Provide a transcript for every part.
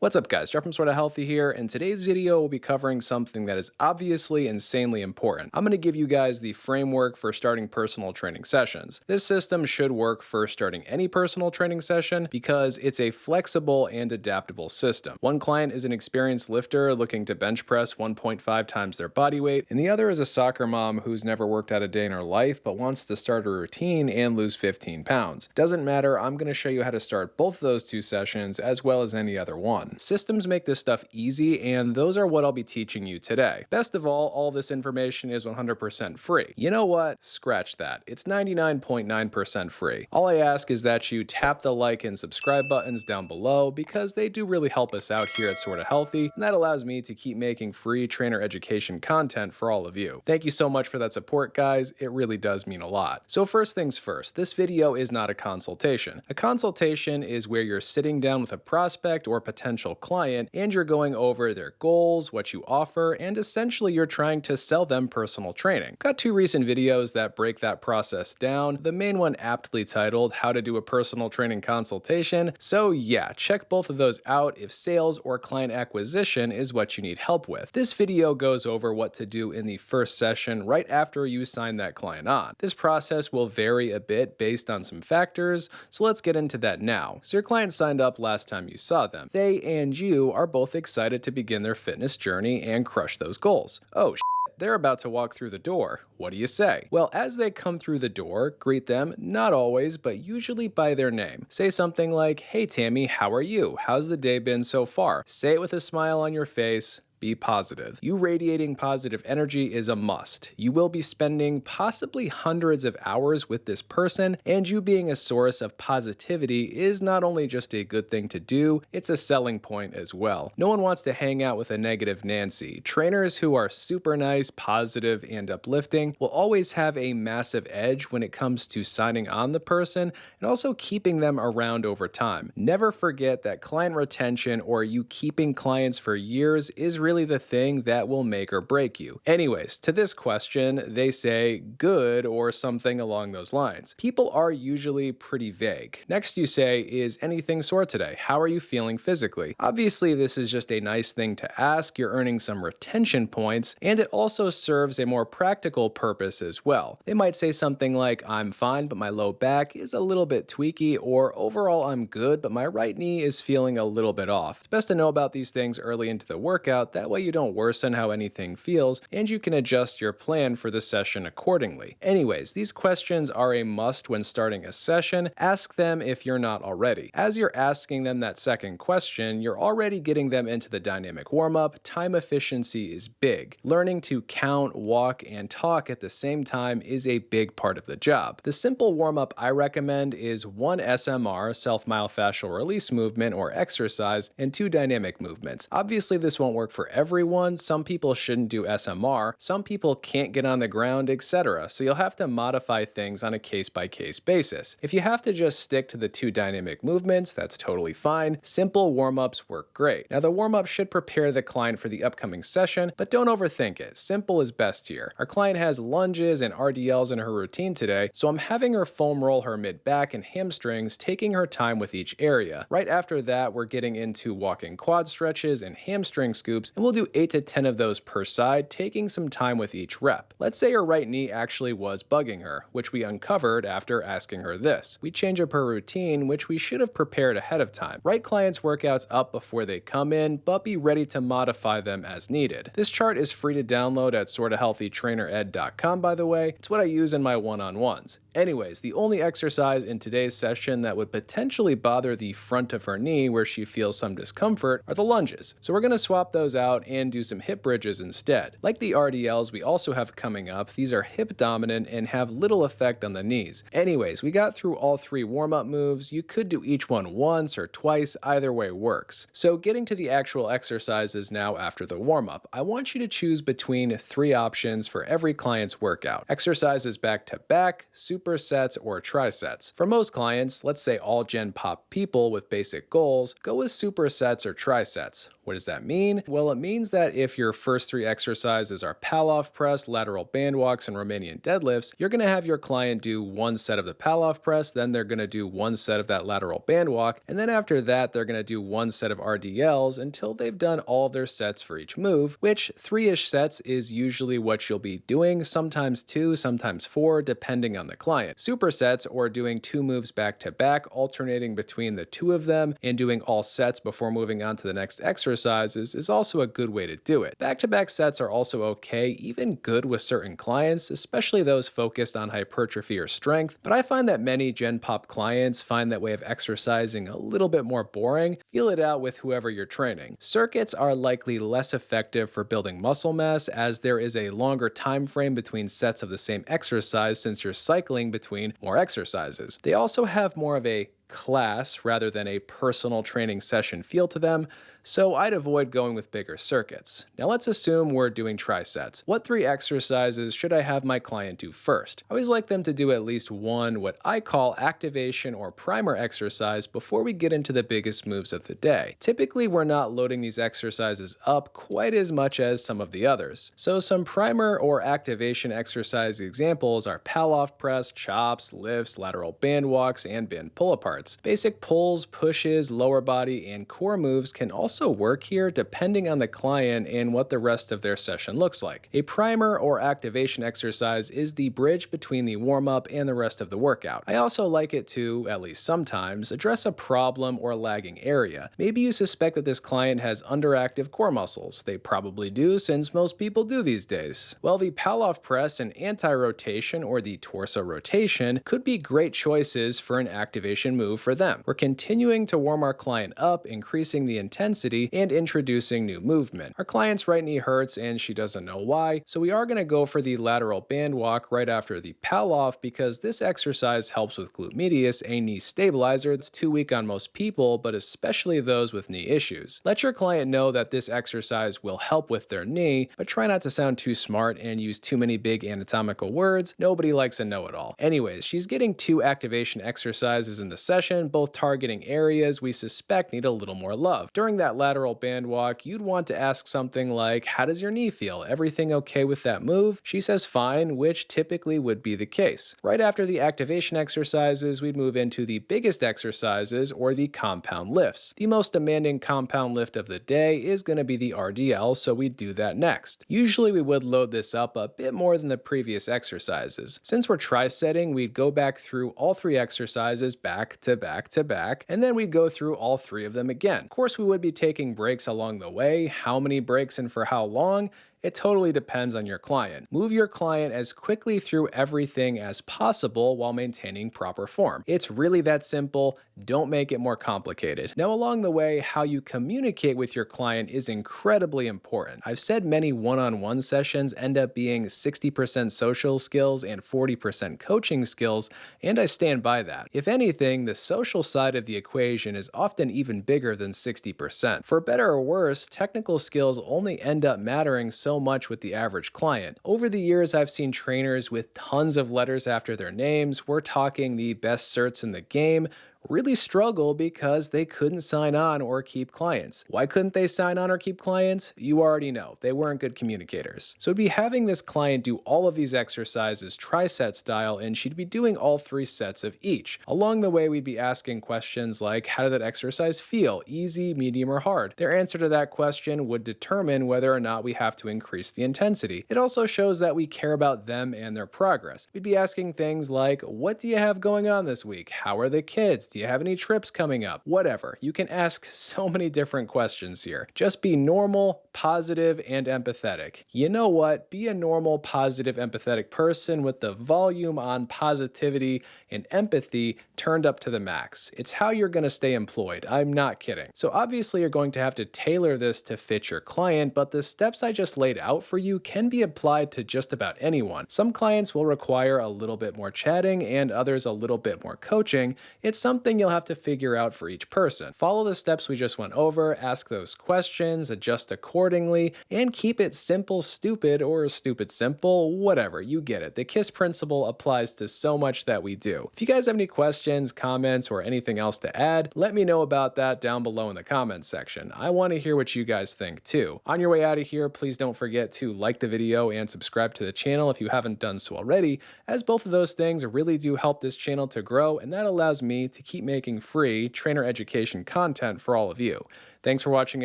What's up guys, Jeff from Sorta Healthy here, and today's video will be covering something that is obviously insanely important. I'm going to give you guys the framework for starting personal training sessions. This system should work for starting any personal training session because it's a flexible and adaptable system. One client is an experienced lifter looking to bench press 1.5 times their body weight, and the other is a soccer mom who's never worked out a day in her life but wants to start a routine and lose 15 pounds. Doesn't matter, I'm going to show you how to start both of those two sessions as well as any other one. Systems make this stuff easy, and those are what I'll be teaching you today. Best of all this information is 100% free. You know what? Scratch that. It's 99.9% free. All I ask is that you tap the like and subscribe buttons down below because they do really help us out here at Sorta Healthy, and that allows me to keep making free trainer education content for all of you. Thank you so much for that support, guys. It really does mean a lot. So first things first, this video is not a consultation. A consultation is where you're sitting down with a prospect or potential client and you're going over their goals, what you offer, and essentially you're trying to sell them personal training. Got two recent videos that break that process down, the main one aptly titled How to Do a Personal Training Consultation. So yeah, check both of those out if sales or client acquisition is what you need help with. This video goes over what to do in the first session right after you sign that client on. This process will vary a bit based on some factors, so let's get into that now. So your client signed up last time you saw them. They and you are both excited to begin their fitness journey and crush those goals. Oh shit, they're about to walk through the door. What do you say? Well, as they come through the door, greet them, not always, but usually by their name. Say something like, "Hey Tammy, how are you? How's the day been so far?" Say it with a smile on your face. Be positive. You radiating positive energy is a must. You will be spending possibly hundreds of hours with this person, and you being a source of positivity is not only just a good thing to do, it's a selling point as well. No one wants to hang out with a negative Nancy. Trainers who are super nice, positive, and uplifting will always have a massive edge when it comes to signing on the person and also keeping them around over time. Never forget that client retention or you keeping clients for years is really the thing that will make or break you. Anyways, to this question, they say good or something along those lines. People are usually pretty vague. Next you say, "Is anything sore today? How are you feeling physically?" Obviously, this is just a nice thing to ask. You're earning some retention points, and it also serves a more practical purpose as well. They might say something like, "I'm fine, but my low back is a little bit tweaky," or "Overall, I'm good, but my right knee is feeling a little bit off." It's best to know about these things early into the workout. That way you don't worsen how anything feels, and you can adjust your plan for the session accordingly. Anyways, these questions are a must when starting a session. Ask them if you're not already. As you're asking them that second question, you're already getting them into the dynamic warm-up. Time efficiency is big. Learning to count, walk, and talk at the same time is a big part of the job. The simple warm-up I recommend is 1 SMR, self-myofascial release movement or exercise, and 2 dynamic movements. Obviously, this won't work for everyone. Some people shouldn't do SMR, some people can't get on the ground, etc. So you'll have to modify things on a case-by-case basis. If you have to just stick to the 2 dynamic movements, that's totally fine. Simple warm-ups work great. Now the warm-up should prepare the client for the upcoming session, but don't overthink it. Simple is best here. Our client has lunges and RDLs in her routine today, so I'm having her foam roll her mid-back and hamstrings, taking her time with each area. Right after that, we're getting into walking quad stretches and hamstring scoops, and we'll do 8 to 10 of those per side, taking some time with each rep. Let's say her right knee actually was bugging her, which we uncovered after asking her this. We change up her routine, which we should have prepared ahead of time. Write clients' workouts up before they come in, but be ready to modify them as needed. This chart is free to download at sortahealthytrainered.com, by the way. It's what I use in my one-on-ones. Anyways, the only exercise in today's session that would potentially bother the front of her knee where she feels some discomfort are the lunges. So we're going to swap those out and do some hip bridges instead. Like the RDLs we also have coming up, these are hip dominant and have little effect on the knees. Anyways, we got through all 3 warm-up moves. You could do each one once or twice, either way works. So getting to the actual exercises now after the warm-up, I want you to choose between 3 options for every client's workout. Exercises back to back, supersets, or trisets. For most clients, let's say all gen pop people with basic goals, go with supersets or trisets. What does that mean? Well, Well, it means that if your first 3 exercises are pal-off press, lateral band walks, and Romanian deadlifts, you're going to have your client do 1 set of the pal-off press, then they're going to do 1 set of that lateral band walk, and then after that, they're going to do 1 set of RDLs until they've done all of their sets for each move, which 3-ish sets is usually what you'll be doing, sometimes 2, sometimes 4, depending on the client. Supersets, or doing 2 moves back to back, alternating between the 2 of them and doing all sets before moving on to the next exercises, is also a good way to do it. Back-to-back sets are also okay, even good with certain clients, especially those focused on hypertrophy or strength, but I find that many Gen Pop clients find that way of exercising a little bit more boring. Feel it out with whoever you're training. Circuits are likely less effective for building muscle mass, as there is a longer time frame between sets of the same exercise since you're cycling between more exercises. They also have more of a class rather than a personal training session feel to them, so I'd avoid going with bigger circuits. Now let's assume we're doing trisets. What 3 exercises should I have my client do first? I always like them to do at least one what I call activation or primer exercise before we get into the biggest moves of the day. Typically, we're not loading these exercises up quite as much as some of the others. So some primer or activation exercise examples are pal-off press, chops, lifts, lateral band walks, and band pull-aparts. Basic pulls, pushes, lower body, and core moves can also work here depending on the client and what the rest of their session looks like. A primer or activation exercise is the bridge between the warm-up and the rest of the workout. I also like it to, at least sometimes, address a problem or lagging area. Maybe you suspect that this client has underactive core muscles. They probably do, since most people do these days. Well, the pal-off press and anti-rotation, or the torso rotation, could be great choices for an activation move for them. We're continuing to warm our client up, increasing the intensity, and introducing new movement. Our client's right knee hurts and she doesn't know why, so we are going to go for the lateral band walk right after the pal-off because this exercise helps with glute medius, a knee stabilizer that's too weak on most people, but especially those with knee issues. Let your client know that this exercise will help with their knee, but try not to sound too smart and use too many big anatomical words. Nobody likes a know-it-all. Anyways, she's getting 2 activation exercises in the session, both targeting areas we suspect need a little more love. During that lateral band walk, you'd want to ask something like, how does your knee feel? Everything okay with that move? She says fine, which typically would be the case. Right after the activation exercises, we'd move into the biggest exercises, or the compound lifts. The most demanding compound lift of the day is going to be the RDL, so we'd do that next. Usually we would load this up a bit more than the previous exercises. Since we're tri-setting, we'd go back through all 3 exercises back to back to back, and then we'd go through all 3 of them again. Of course, we would be taking breaks along the way. How many breaks and for how long? It totally depends on your client. Move your client as quickly through everything as possible while maintaining proper form. It's really that simple. Don't make it more complicated. Now, along the way, how you communicate with your client is incredibly important. I've said many one-on-one sessions end up being 60% social skills and 40% coaching skills, and I stand by that. If anything, the social side of the equation is often even bigger than 60%. For better or worse, technical skills only end up mattering so much with the average client. Over the years, I've seen trainers with tons of letters after their names, we're talking the best certs in the game, really struggle because they couldn't sign on or keep clients. Why couldn't they sign on or keep clients? You already know. They weren't good communicators. So it'd be having this client do all of these exercises tri-set style, and she'd be doing all 3 sets of each. Along the way, we'd be asking questions like, how did that exercise feel? Easy, medium, or hard? Their answer to that question would determine whether or not we have to increase the intensity. It also shows that we care about them and their progress. We'd be asking things like, what do you have going on this week? How are the kids? Do you have any trips coming up? Whatever. You can ask so many different questions here. Just be normal, positive, and empathetic. You know what? Be a normal, positive, empathetic person with the volume on positivity and empathy turned up to the max. It's how you're going to stay employed. I'm not kidding. So obviously you're going to have to tailor this to fit your client, but the steps I just laid out for you can be applied to just about anyone. Some clients will require a little bit more chatting and others a little bit more coaching. It's something you'll have to figure out for each person. Follow the steps we just went over, ask those questions, adjust accordingly, accordingly, and keep it simple stupid or stupid simple, whatever, you get it. The KISS principle applies to so much that we do. If you guys have any questions, comments, or anything else to add, let me know about that down below in the comments section. I want to hear what you guys think too. On your way out of here, please don't forget to like the video and subscribe to the channel if you haven't done so already, as both of those things really do help this channel to grow, and that allows me to keep making free trainer education content for all of you. Thanks for watching,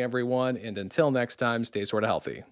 everyone, and until next time, stay sorta healthy.